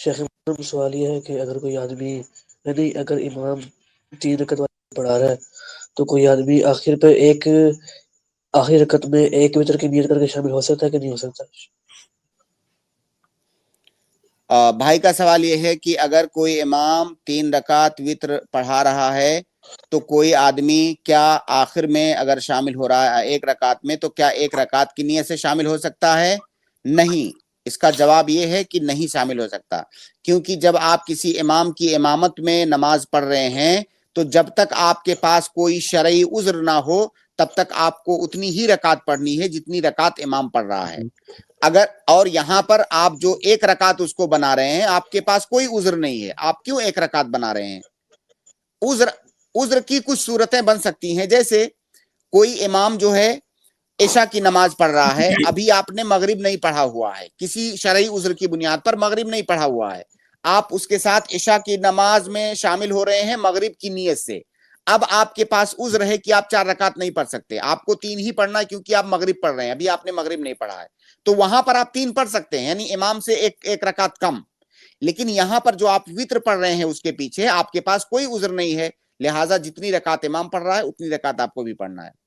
شیخ محترم سوال یہ ہے کہ اگر کوئی آدمی یعنی اگر امام 3 رکعت پڑھا رہا ہے تو کوئی آدمی آخری رکعت میں ایک وتر کی نیت کر کے شامل ہو سکتا ہے کہ نہیں ہو سکتا؟ بھائی کا سوال یہ ہے کہ اگر کوئی امام 3 رکعت وتر پڑھا رہا ہے تو کوئی آدمی کیا آخر میں اگر شامل ہو رہا ہے 1 رکعت میں تو کیا 1 رکعت کی نیت سے شامل ہو سکتا ہے؟ نہیں، اس کا جواب یہ ہے کہ نہیں شامل ہو سکتا، کیونکہ جب آپ کسی امام کی امامت میں نماز پڑھ رہے ہیں تو جب تک آپ کے پاس کوئی شرعی عذر نہ ہو تب تک آپ کو اتنی ہی رکعت پڑھنی ہے جتنی رکعت امام پڑھ رہا ہے۔ اور یہاں پر آپ جو 1 رکعت اس کو بنا رہے ہیں، آپ کے پاس کوئی عذر نہیں ہے، آپ کیوں 1 رکعت بنا رہے ہیں؟ عذر کی کچھ صورتیں بن سکتی ہیں، جیسے کوئی امام جو ہے عشاء کی نماز پڑھ رہا ہے، ابھی آپ نے مغرب نہیں پڑھا ہوا ہے، کسی شرعی عذر کی بنیاد پر مغرب نہیں پڑھا ہوا ہے، آپ اس کے ساتھ عشاء کی نماز میں شامل ہو رہے ہیں مغرب کی نیت سے۔ اب آپ کے پاس عذر ہے کہ آپ 4 رکعت نہیں پڑھ سکتے، آپ کو 3 ہی پڑھنا ہے کیونکہ آپ مغرب پڑھ رہے ہیں، ابھی آپ نے مغرب نہیں پڑھا ہے، تو وہاں پر آپ 3 پڑھ سکتے ہیں، یعنی امام سے ایک رکعت کم۔ لیکن یہاں پر جو آپ وتر پڑھ رہے ہیں اس کے پیچھے آپ کے پاس کوئی عذر نہیں ہے، لہٰذا جتنی رکعت امام پڑھ رہا ہے اتنی رکعت آپ کو بھی پڑھنا ہے۔